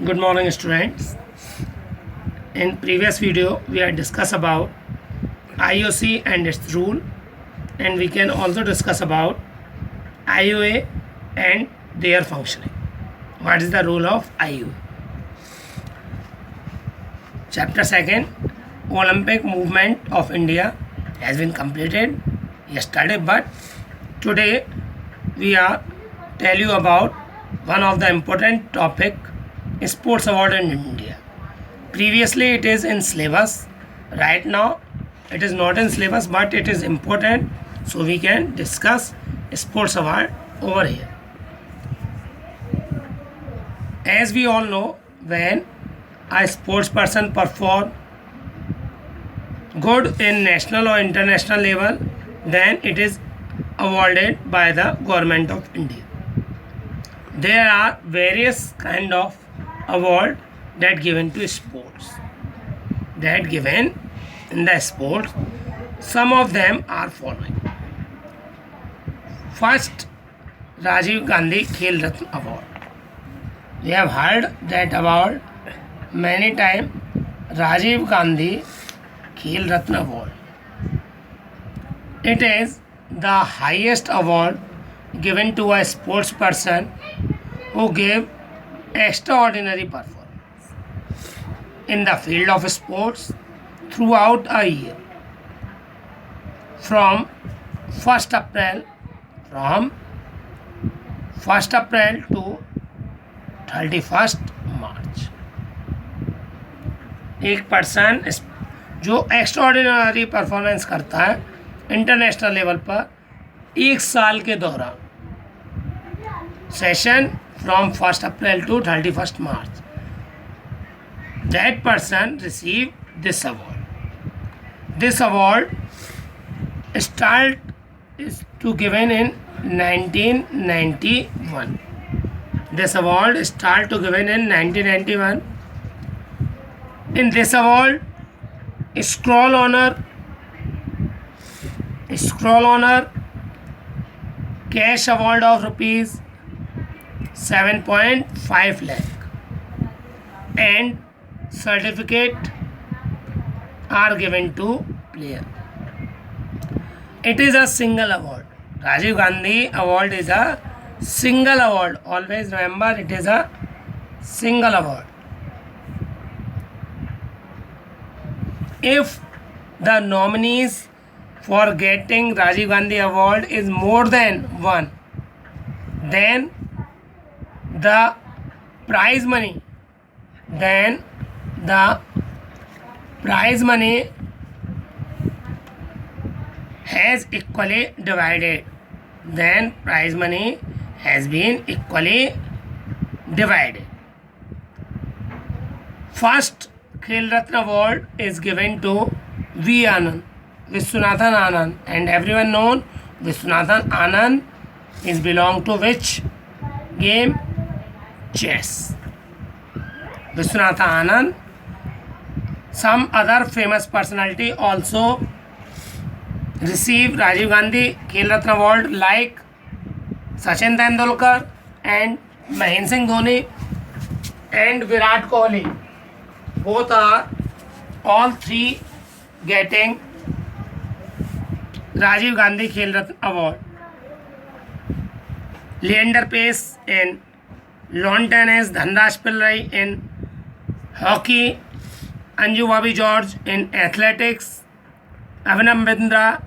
Good morning, students. In previous video, we had discussed about IOC and its rule, and we can also discuss about IOA and their functioning. What is the role of IOA? Chapter 2, Olympic movement of India has been completed yesterday, but today we are tell you about one of the important topic, sports award in India. Previously it is in syllabus. Right now it is not in syllabus, but it is important, so we can discuss sports award over here. As we all know, when a sports person perform good in national or international level, then it is awarded by the government of India. There are various kind of award that given to sports, that given in the sports. Some of them are following. First, Rajiv Gandhi Khel Ratna Award. We have heard that award many times. Rajiv Gandhi Khel Ratna Award. It is the highest award given to a sports person who gave extraordinary performance in the field of sports throughout a year, from 1st April to 31st मार्च. एक person जो extraordinary performance करता है international level पर एक साल के दौरान, session from 1st April to 31st March, that person receive this award. This award is to given in 1991. This award start to given in 1991. In this award, scroll honor, cash award of rupees 7.5 lakh and certificate are given to player. It is a single award. Rajiv Gandhi Award is a single award. Always remember, it is a single award. If the nominees for getting Rajiv Gandhi Award is more than one, then the prize money has equally divided. Then prize money has been equally divided. First Khel Ratna Award is given to V. Anand, Viswanathan Anand, and everyone known Viswanathan Anand is belong to which game? Chess. Viswanathan Anand. Some other famous personality also receive Rajiv Gandhi Khel Ratna Award, like Sachin Tendulkar and Mahendra Singh Dhoni and Virat Kohli. Both are all three getting Rajiv Gandhi Khel Ratna Award. Leander Paes in lawn tennis, Dhanraj Pillai in hockey, Anju Bobby George in athletics, Abhinav Bindra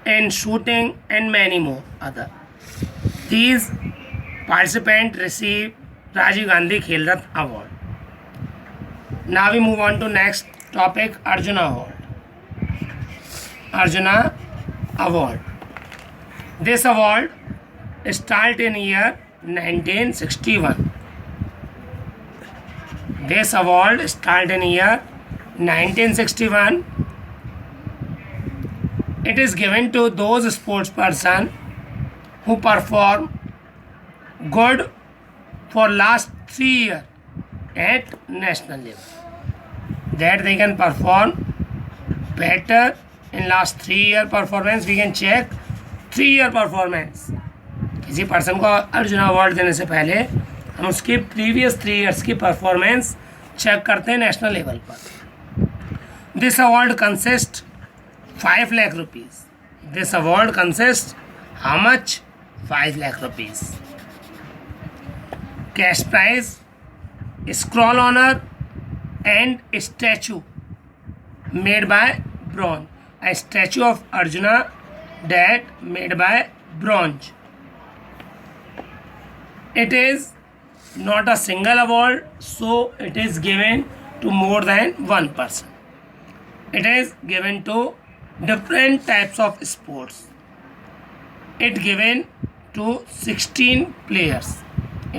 in shooting, and many more other. These participants receive Rajiv Gandhi Khel Ratna Award. Now we move on to next topic, Arjuna Award. Arjuna Award. This award started in year 1961. This award started in year 1961. It is given to those sports person who perform good for last 3 years at national level. That they can perform better in last 3 year performance. We can check 3 year performance. किसी person को Arjuna award देने से पहले हम उसके previous 3 years की performance check करते हैं नेशनल लेवल पर। This award consist 5 lakh rupees. This award consist how much? 5 lakh rupees. Cash prize, scroll honor and statue made by bronze. A statue of Arjuna that made by bronze. It is not a single award, so it is given to more than one person. It is given to different types of sports. It given to 16 players.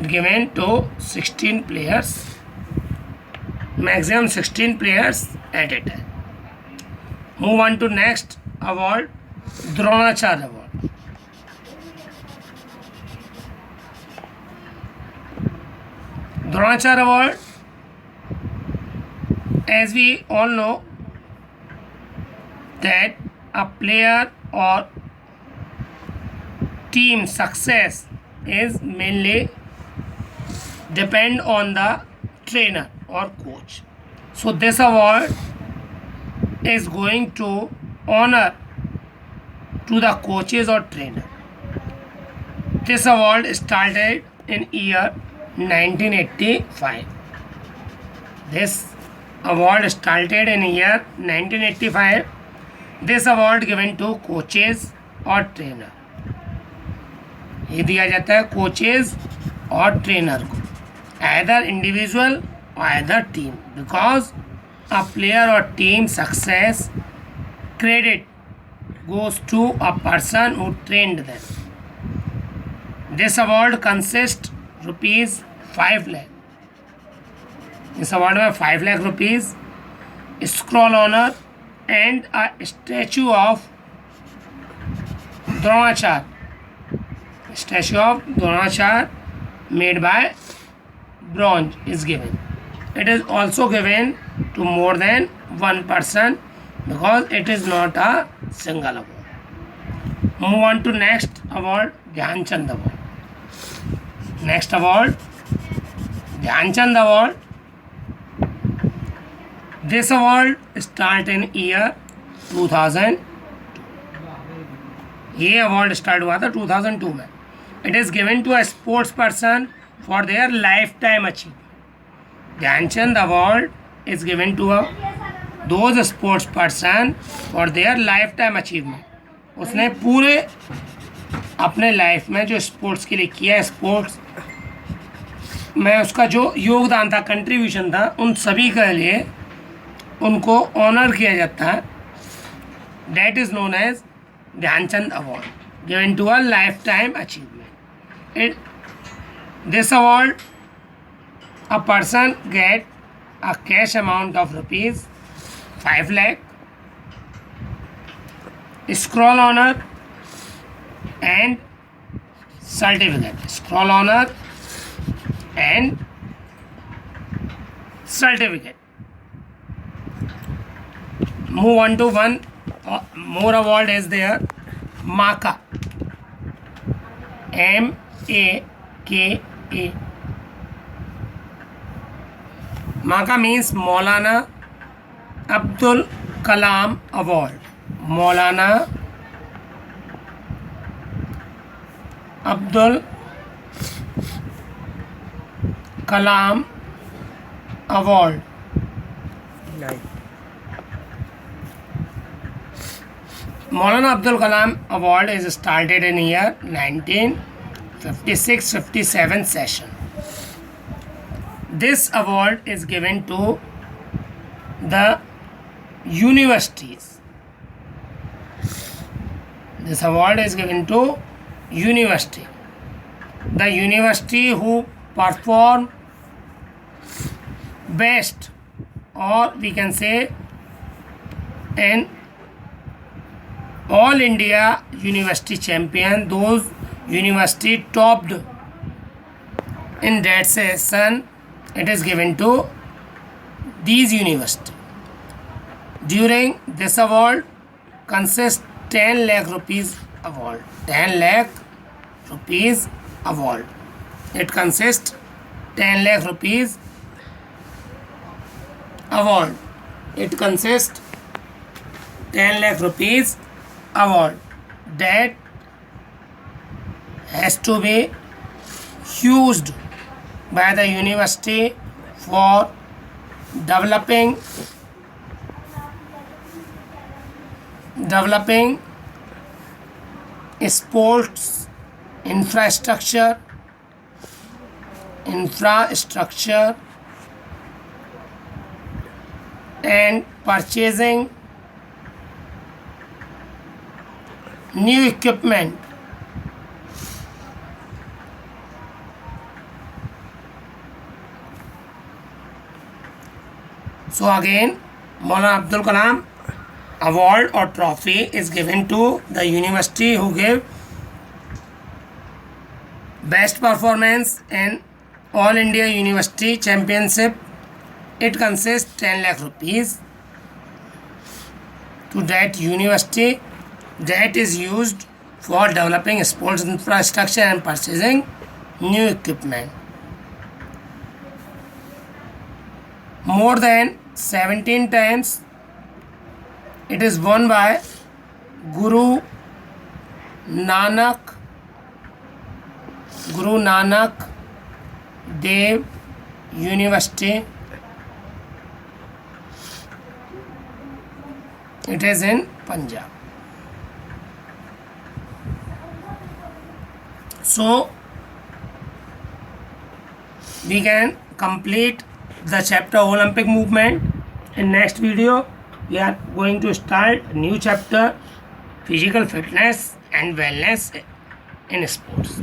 It given to 16 players, maximum 16 players at a time. Move on to next award, Dronacharya Award. Dronacharya Award, as we all know that a player or team success is mainly depend on the trainer or coach. So this award is going to honor to the coaches or trainer. This award started in year 1985. This award started in year 1985. This award given to coaches और trainer. ये दिया जाता है coaches और trainer को, either individual or either team, because a player or team success credit goes to a person who trained them. This award consists rupees 5 lakh. इस award में 5 lakh rupees, scroll honor and a statue of Dronacharya. Statue of Dronacharya made by bronze is given. It is also given to more than one person because it is not a single award. Move on to next award, Dhyanchand Award. Next award, Dhyanchand Award. This award start in year 2000. ये award start हुआ था 2002 में. It is given to a sports person for their lifetime achievement. Dhyanchand Award is given to those sports person for their lifetime achievement. उसने पूरे अपने life में जो sports के लिए किया है, स्पोर्ट्स में उसका जो योगदान था, कंट्रीब्यूशन था, उन सभी के लिए उनको ऑनर किया जाता है. That is known as Dhyanchand Award, given to a lifetime achievement. This award, a person get a cash amount of rupees 5 lakh, scroll honor and certificate. Scroll honor and certificate. Move on to one more award is there, MAKA. MAKA. MAKA means Maulana Abdul Kalam Award. Maulana Abdul Kalam Award. Maulana Abdul Kalam Award is started in year 1956-57 session. This award is given to the universities. This award is given to university. The university who perform best, or we can say an all India university champion, those university topped in that session, it is given to these university. During this award consists 10 lakh rupees award. 10 lakh rupees award. It consists 10 lakh rupees award. It consists 10 lakh rupees award that has to be used by the university for developing sports infrastructure and purchasing new equipment. So again, Maulana Abdul Kalam award or trophy is given to the university who give best performance in All India University Championship. It consists 10 lakh rupees to that university that is used for developing sports infrastructure and purchasing new equipment. More than 17 times it is won by Guru Nanak Dev University. It is in Punjab. So we can complete the chapter Olympic movement. In next video we are going to start a new chapter, physical fitness and wellness in sports.